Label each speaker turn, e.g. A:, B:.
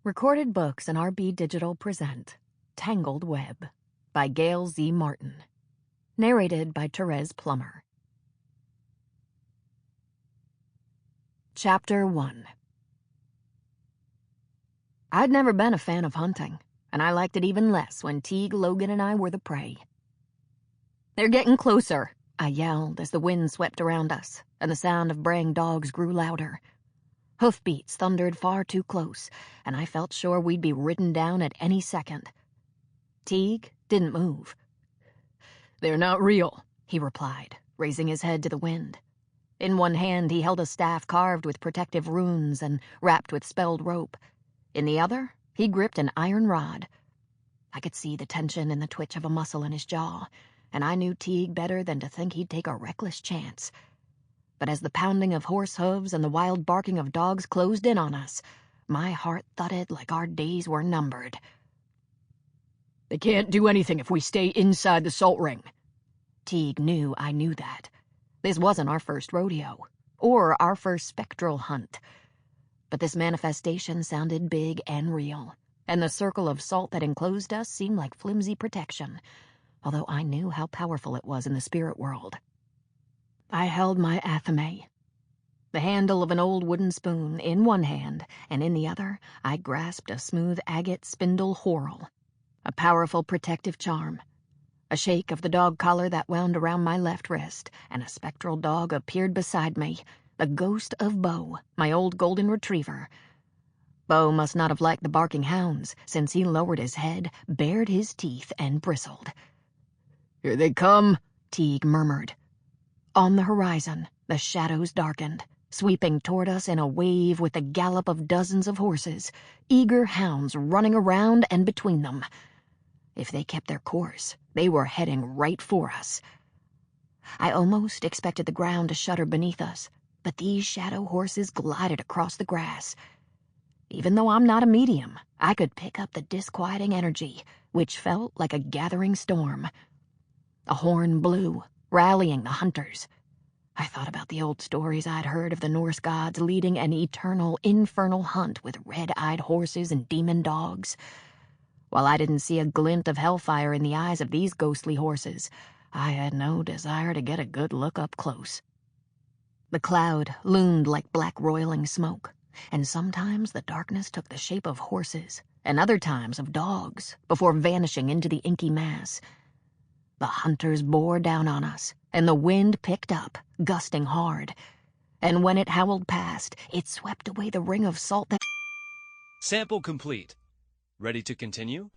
A: Recorded Books and RB Digital present Tangled Web by Gail Z. Martin. Narrated by Thérèse Plummer. Chapter 1. I'd never been a fan of hunting, and I liked it even less when Teag, Logan, and I were the prey. "They're getting closer," I yelled as the wind swept around us, and the sound of braying dogs grew louder. Hoofbeats thundered far too close, and I felt sure we'd be ridden down at any second. Teag didn't move. "They're not real," he replied, raising his head to the wind. In one hand he held a staff carved with protective runes and wrapped with spelled rope. In the other, he gripped an iron rod. I could see the tension in the twitch of a muscle in his jaw, and I knew Teag better than to think he'd take a reckless chance. But as the pounding of horse hooves and the wild barking of dogs closed in on us, my heart thudded like our days were numbered. "They can't do anything if we stay inside the salt ring." Teag knew I knew that. This wasn't our first rodeo, or our first spectral hunt. But this manifestation sounded big and real, and the circle of salt that enclosed us seemed like flimsy protection, although I knew how powerful it was in the spirit world. I held my athame, the handle of an old wooden spoon, in one hand, and in the other I grasped a smooth agate spindle whorl, a powerful protective charm. A shake of the dog collar that wound around my left wrist, and a spectral dog appeared beside me, the ghost of Bo, my old golden retriever. Bo must not have liked the barking hounds, since he lowered his head, bared his teeth, and bristled. "Here they come," Teag murmured. On the horizon, the shadows darkened, sweeping toward us in a wave with the gallop of dozens of horses, eager hounds running around and between them. If they kept their course, they were heading right for us. I almost expected the ground to shudder beneath us, but these shadow horses glided across the grass. Even though I'm not a medium, I could pick up the disquieting energy, which felt like a gathering storm. A horn blew, rallying the hunters. I thought about the old stories I'd heard of the Norse gods leading an eternal, infernal hunt with red-eyed horses and demon dogs. While I didn't see a glint of hellfire in the eyes of these ghostly horses, I had no desire to get a good look up close. The cloud loomed like black roiling smoke, and sometimes the darkness took the shape of horses, and other times of dogs, before vanishing into the inky mass. The hunters bore down on us, and the wind picked up, gusting hard. And when it howled past, it swept away the ring of salt that...
B: Sample complete. Ready to continue?